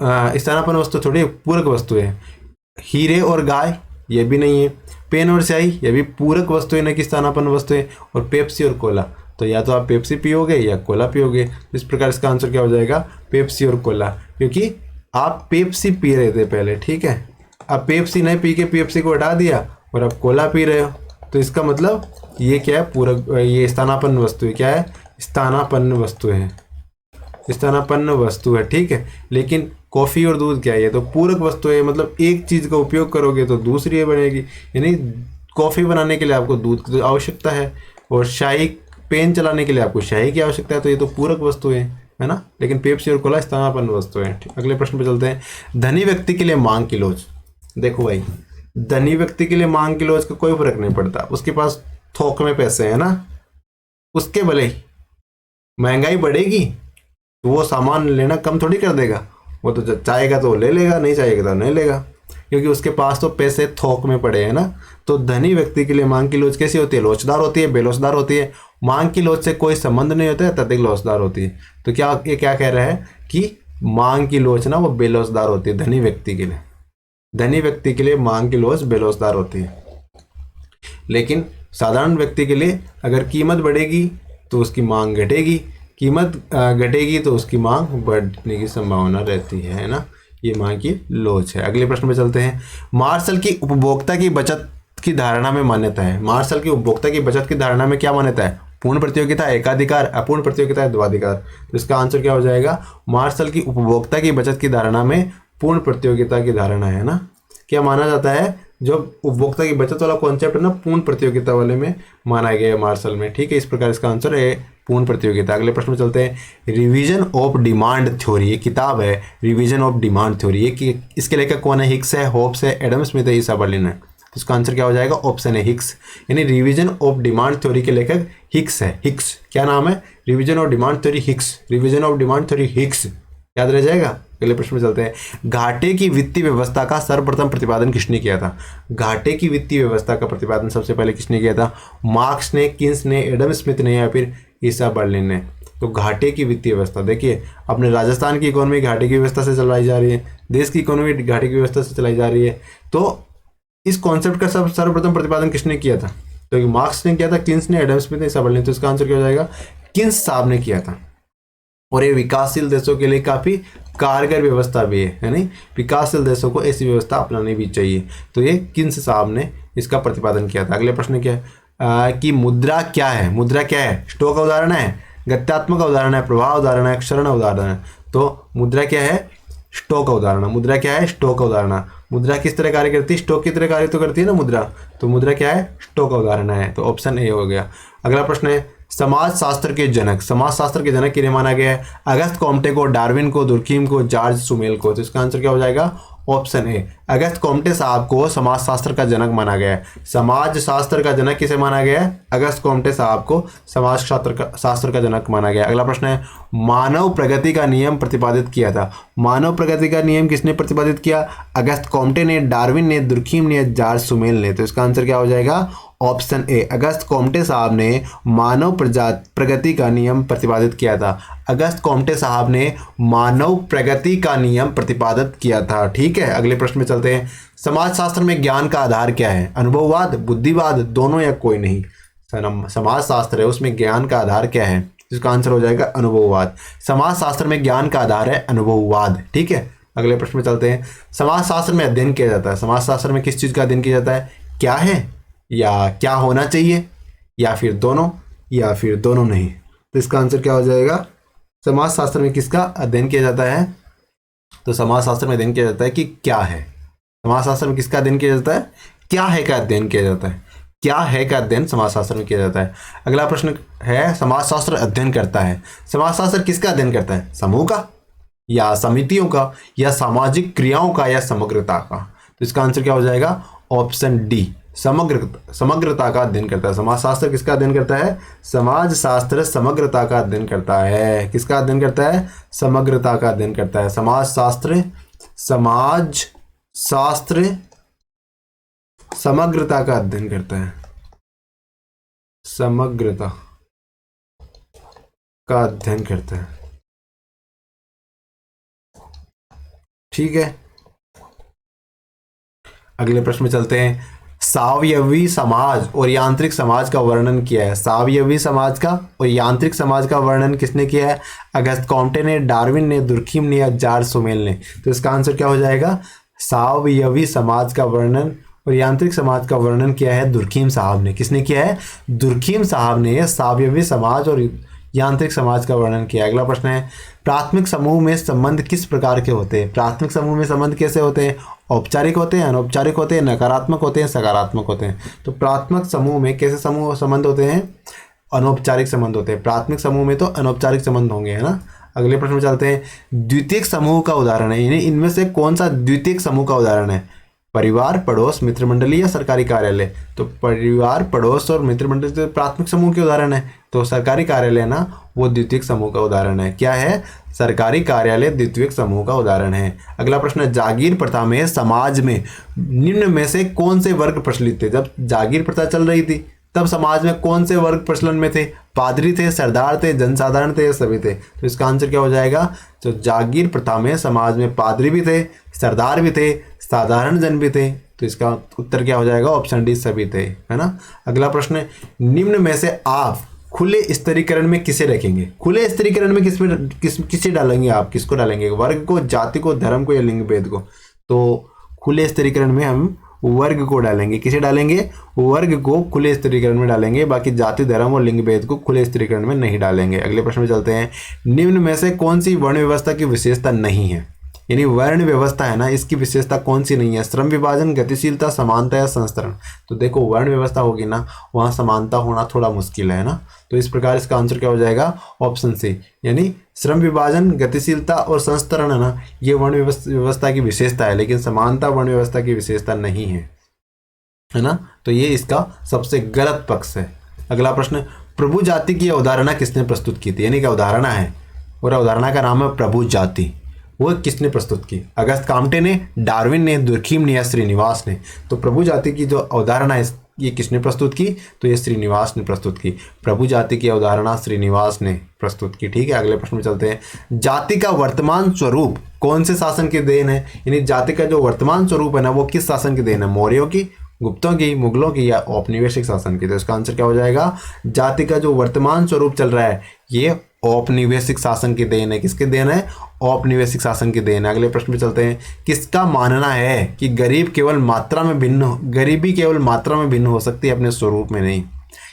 स्थानापन्न वस्तु थोड़ी है, पूरक वस्तुएं है। हीरे और गाय, ये भी नहीं है। पेन और स्याही, ये भी पूरक वस्तुएं न कि स्थानापन्न वस्तुएं। और पेप्सी और कोला, तो या तो आप पेप्सी पियोगे या कोला पियोगे। इस प्रकार इसका आंसर क्या हो जाएगा? पेप्सी और कोला, क्योंकि आप पेप्सी पी रहे थे पहले, ठीक है, अब पेप्सी नहीं पी के पेप्सी को हटा दिया और अब कोला पी रहे हो, तो इसका मतलब ये क्या है? पूरक, ये स्थानापन्न वस्तु है। क्या है? स्थानापन्न वस्तु है, स्थानापन्न वस्तु है, ठीक है। लेकिन कॉफ़ी और दूध क्या है? ये तो पूरक वस्तु है, मतलब एक चीज़ का उपयोग करोगे तो दूसरी बनेगी। यानी कॉफ़ी बनाने के लिए आपको दूध की आवश्यकता है, और शाही पेन चलाने के लिए आपको शाही की आवश्यकता है, तो ये तो पूरक वस्तु है ना। लेकिन पेप्सी और कोला स्थानापन्न वस्तु है। अगले प्रश्न पे चलते हैं। धनी व्यक्ति के लिए मांग की लोच। देखो भाई, धनी व्यक्ति के लिए मांग की लोच का कोई फर्क नहीं पड़ता, उसके पास थोक में पैसे है ना, उसके भले ही महंगाई बढ़ेगी तो वो सामान लेना कम थोड़ी कर देगा, वो तो चाहेगा तो ले लेगा, नहीं चाहेगा तो नहीं लेगा, क्योंकि उसके पास तो पैसे थोक में पड़े हैं ना। तो धनी व्यक्ति के लिए मांग की लोच कैसी होती है? लोचदार होती है, बेलोचदार होती है। मांग की लोच से कोई संबंध नहीं होता है, अत्यधिक लोचदार होती है। तो क्या ये क्या कह रहा है कि मांग की लोच ना वो बेलोचदार होती है धनी व्यक्ति के लिए। धनी व्यक्ति के लिए मांग की लोच बेलोचदार होती है, लेकिन साधारण व्यक्ति के लिए अगर कीमत बढ़ेगी तो उसकी मांग घटेगी, कीमत घटेगी तो उसकी मांग बढ़ने की संभावना रहती है ना। ये मांग की लोच है। अगले प्रश्न में चलते हैं। मार्शल की उपभोक्ता की बचत की धारणा में मान्यता है। मार्शल की उपभोक्ता की बचत की धारणा में क्या मान्यता है? पूर्ण प्रतियोगिता, एकाधिकार, अपूर्ण प्रतियोगिता, द्वाधिकार। तो इसका आंसर क्या हो जाएगा? मार्शल की उपभोक्ता की बचत की धारणा में पूर्ण प्रतियोगिता की धारणा है ना। क्या माना जाता है? जो उपभोक्ता की बचत वाला कॉन्सेप्ट है ना, पूर्ण प्रतियोगिता वाले में माना गया है मार्शल में, ठीक है। इस प्रकार इसका आंसर है पूर्ण प्रतियोगिता। अगले प्रश्न में चलते हैं। रिवीजन ऑफ डिमांड थ्योरी, ये किताब है रिवीजन ऑफ डिमांड थ्योरी, ये इसके लेखक कौन है? हिक्स है, होब्स है, एडम स्मिथ है, ईसा बर्लिन है। तो इसका आंसर क्या हो जाएगा? ऑप्शन है हिक्स। यानी रिवीजन ऑफ डिमांड थ्योरी के लेखक हिक्स है। हिक्स क्या नाम है? Revision of demand theory Hicks, revision of demand theory Hicks, याद रह जाएगा। अगले प्रश्न में चलते हैं। घाटे की वित्तीय व्यवस्था का सर्वप्रथम प्रतिपादन किसने किया था? घाटे की वित्तीय व्यवस्था का प्रतिपादन सबसे पहले किसने किया था? मार्क्स ने, किन्स ने, एडम स्मिथ ने, या फिर ईसा बर्लिन ने। तो घाटे की वित्तीय व्यवस्था, देखिए अपने राजस्थान की इकोनॉमी घाटे की व्यवस्था से चलाई जा रही है, देश की इकोनॉमी घाटे की व्यवस्था से चलाई जा रही है। तो इस कॉन्सेप्ट का सर्वप्रथम प्रतिपादन किसने किया था? तो मार्क्स ने किया था, किन्स ने, एडम स्मिथ ने, ईसा बर्लिन। तो इसका आंसर क्या हो जाएगा? किन्स साहब ने किया था। और ये विकासशील देशों के लिए काफी कारगर व्यवस्था भी है नहीं, विकासशील देशों को ऐसी व्यवस्था अपनानी भी चाहिए। तो ये किन्स साहब ने इसका प्रतिपादन किया था। अगले प्रश्न क्या है कि मुद्रा क्या है। मुद्रा क्या है? स्टॉक अवधारणा है, गत्यात्मक अवधारणा है, प्रवाह अवधारणा है, क्षरण अवधारणा है। तो मुद्रा क्या है? स्टॉक अवधारणा। मुद्रा क्या है? स्टॉक अवधारणा। मुद्रा किस तरह कार्य करती है? स्टॉक की तरह कार्य तो करती है ना मुद्रा। तो मुद्रा क्या है? स्टॉक अवधारणा है। तो ऑप्शन ए हो गया। अगला प्रश्न है समाजशास्त्र के जनक। समाजशास्त्र के जनक किन्हें माना गया है? अगस्त कॉम्टे को, डार्विन को, दुर्खीम को, जॉर्ज सुमेल को। तो इसका आंसर क्या हो जाएगा? Option A. अगस्त कॉम्टे साहब को समाजशास्त्र का जनक माना गया है। समाज शास्त्र का जनक किसे माना गया है? अगस्त कॉम्टे साहब को समाज शास्त्र का जनक माना गया। अगला प्रश्न है मानव प्रगति का नियम प्रतिपादित किया था। मानव प्रगति का नियम किसने प्रतिपादित किया? अगस्त कॉम्टे ने, डार्विन ने, दुर्खीम ने, जॉर्ज सुमेल ने। तो इसका आंसर क्या हो जाएगा? Option A. अगस्त कॉम्टे साहब ने मानव प्रगति का नियम प्रतिपादित किया था। अगस्त कॉम्टे साहब ने मानव प्रगति का नियम प्रतिपादित किया था। ठीक है, अगले प्रश्न में चलते हैं। समाजशास्त्र में ज्ञान का आधार क्या है? अनुभववाद, बुद्धिवाद, दोनों या कोई नहीं? समाजशास्त्र है, उसमें ज्ञान का आधार क्या है? इसका आंसर हो जाएगा अनुभववाद। समाजशास्त्र में ज्ञान का आधार है अनुभववाद। ठीक है, अगले प्रश्न में चलते हैं। समाजशास्त्र में अध्ययन किया जाता है। समाजशास्त्र में किस चीज का अध्ययन किया जाता है? क्या है या क्या होना चाहिए, या फिर दोनों, या फिर दोनों नहीं? तो इसका आंसर क्या हो जाएगा? समाजशास्त्र में किसका अध्ययन किया जाता है? तो समाजशास्त्र में अध्ययन किया जाता है कि क्या है। समाजशास्त्र में किसका अध्ययन किया जाता है? क्या है का अध्ययन किया जाता है। क्या है का अध्ययन समाजशास्त्र में किया जाता है। अगला प्रश्न है समाजशास्त्र अध्ययन करता है। समाजशास्त्र किसका अध्ययन करता है? समूह का, या समितियों का, या सामाजिक क्रियाओं का, या समग्रता का? तो इसका आंसर क्या हो जाएगा? ऑप्शन डी, समग्रता का अध्ययन करता है। समाजशास्त्र किसका अध्ययन करता है? समाजशास्त्र समग्रता का अध्ययन करता है। किसका अध्ययन करता है? समग्रता का अध्ययन करता है। समाजशास्त्र समग्रता का अध्ययन करता है। समग्रता का अध्ययन करता है। ठीक है, अगले प्रश्न में चलते हैं। सावयवी समाज और यांत्रिक समाज का वर्णन किया है। सावयवी समाज का और यांत्रिक समाज का वर्णन किसने किया है? अगस्त कॉम्टे ने, डार्विन ने, दुर्खीम ने, या जॉर्ज सुमेल ने। तो इसका आंसर क्या हो जाएगा? सावयवी समाज का वर्णन और यांत्रिक समाज का वर्णन किया है दुर्खीम साहब ने। किसने किया है? दुर्खीम साहब ने सावयवी समाज और यांत्रिक समाज का वर्णन किया। अगला प्रश्न है प्राथमिक समूह में संबंध किस प्रकार के होते हैं? प्राथमिक समूह में संबंध कैसे होते हैं? औपचारिक होते हैं, अनौपचारिक होते हैं, नकारात्मक होते हैं, सकारात्मक होते हैं? तो प्राथमिक समूह में कैसे संबंध होते हैं? अनौपचारिक संबंध होते हैं। प्राथमिक समूह में तो अनौपचारिक संबंध होंगे, है ना। अगले प्रश्न में चलते हैं। द्वितीयक समूह का उदाहरण है, यानी इनमें से कौन सा द्वितीयक समूह का उदाहरण है? परिवार, पड़ोस, मित्र मंडली या सरकारी कार्यालय? तो परिवार, पड़ोस और मित्र मंडली तो प्राथमिक समूह के उदाहरण है। तो सरकारी कार्यालय ना, वो द्वितीयक समूह का उदाहरण है। क्या है? सरकारी कार्यालय द्वितीयक समूह का उदाहरण है। अगला प्रश्न है जागीर प्रथा में समाज में निम्न में से कौन से वर्ग प्रचलित थे? जब जागीर प्रथा चल रही थी तब समाज में कौन से वर्ग प्रचलन में थे? पादरी थे, सरदार थे, जनसाधारण थे, या सभी थे? तो इसका आंसर क्या हो जाएगा? तो जागीर प्रथा में समाज में पादरी भी थे, सरदार भी थे, साधारण जन भी थे। तो इसका उत्तर क्या हो जाएगा? ऑप्शन डी, सभी थे, है ना। अगला प्रश्न है निम्न में से आप खुले स्तरीकरण में किसे रखेंगे? खुले स्तरीकरण में किसे डालेंगे आप? किसको डालेंगे? वर्ग को, जाति को, धर्म को, या लिंग भेद को? तो खुले स्तरीकरण में हम वर्ग को डालेंगे। किसे डालेंगे? वर्ग को खुले स्तरीकरण में डालेंगे, बाकी जाति, धर्म और लिंग भेद को खुले स्तरीकरण में नहीं डालेंगे। अगले प्रश्न में चलते हैं। निम्न में से कौन सी वर्ण व्यवस्था की विशेषता नहीं है? यानी वर्ण व्यवस्था है ना, इसकी विशेषता कौन सी नहीं है? श्रम विभाजन, गतिशीलता, समानता या संस्तरण? तो देखो वर्ण व्यवस्था होगी ना, वहाँ समानता होना थोड़ा मुश्किल है ना। तो इस प्रकार इसका आंसर क्या हो जाएगा? ऑप्शन सी, यानी श्रम विभाजन, गतिशीलता और संस्तरण है ना, ये वर्ण व्यवस्था की विशेषता है, लेकिन समानता वर्ण व्यवस्था की विशेषता नहीं है ना। तो ये इसका सबसे गलत पक्ष है। अगला प्रश्न, प्रभु जाति की अवधारणा किसने प्रस्तुत की थी? यानी कि अवधारणा है और अवधारणा का नाम है प्रभु जाति। वो किसने प्रस्तुत की? अगस्त काम्टे ने, डार्विन ने, दुर्खीम ने, या श्रीनिवास ने? तो प्रभु जाति की जो अवधारणा है ये किसने प्रस्तुत की? तो ये श्रीनिवास ने प्रस्तुत की। प्रभु जाति की अवधारणा श्रीनिवास ने प्रस्तुत की। ठीक है, अगले प्रश्न में चलते हैं। जाति का वर्तमान स्वरूप कौन से शासन की देन है? यानी जाति का जो वर्तमान स्वरूप है ना, वो किस शासन की देन है? मौर्यों की, गुप्तों की, मुगलों की या औपनिवेशिक शासन की? तो इसका आंसर क्या हो जाएगा? जाति का जो वर्तमान स्वरूप चल रहा है ये औपनिवेशिक शासन की देन है। किसकी देन है? औपनिवेशिक शासन की देन है। अगले प्रश्न पे चलते हैं। किसका मानना है कि गरीबी केवल मात्रा में भिन्न हो सकती है, अपने स्वरूप में नहीं?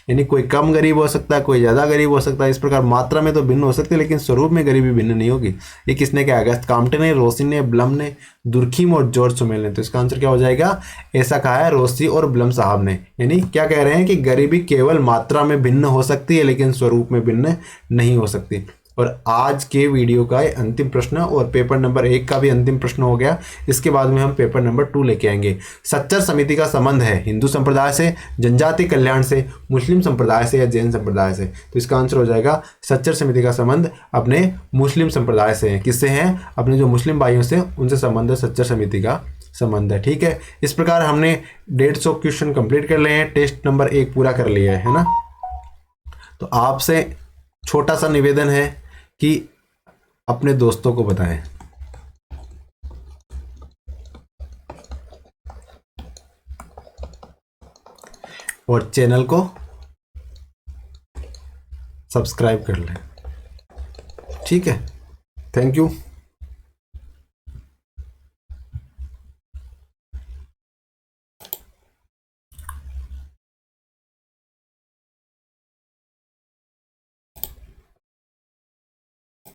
यानी कोई कम गरीब हो सकता है, कोई ज़्यादा गरीब हो सकता है, इस प्रकार मात्रा में तो भिन्न हो सकती है लेकिन स्वरूप में गरीबी भिन्न नहीं होगी। ये किसने कहा? अगस्त काम्टे ने, रोसी ने, ब्लम ने, दुर्खीम और जॉर्ज सुमेल ने। तो इसका आंसर क्या हो जाएगा? ऐसा कहा है रोसी और ब्लम साहब ने। यानी क्या कह रहे हैं कि गरीबी केवल मात्रा में भिन्न हो सकती है लेकिन स्वरूप में भिन्न नहीं हो सकती। और आज के वीडियो का अंतिम प्रश्न और पेपर नंबर 1 का भी अंतिम प्रश्न हो गया। इसके बाद में हम पेपर नंबर 2 लेके आएंगे। सच्चर समिति का संबंध है हिंदू संप्रदाय से, जनजाति कल्याण से, मुस्लिम संप्रदाय से या जैन संप्रदाय से? तो इसका आंसर हो जाएगा सच्चर समिति का संबंध अपने मुस्लिम संप्रदाय से है। किससे है? अपने जो मुस्लिम भाइयों से, उनसे संबंध है, सच्चर समिति का संबंध है। ठीक है, इस प्रकार हमने 150 क्वेश्चन कंप्लीट कर लिए हैं, टेस्ट नंबर 1 पूरा कर लिया है ना। तो आपसे छोटा सा निवेदन है कि अपने दोस्तों को बताएं और चैनल को सब्सक्राइब कर लें। ठीक है, थैंक यू।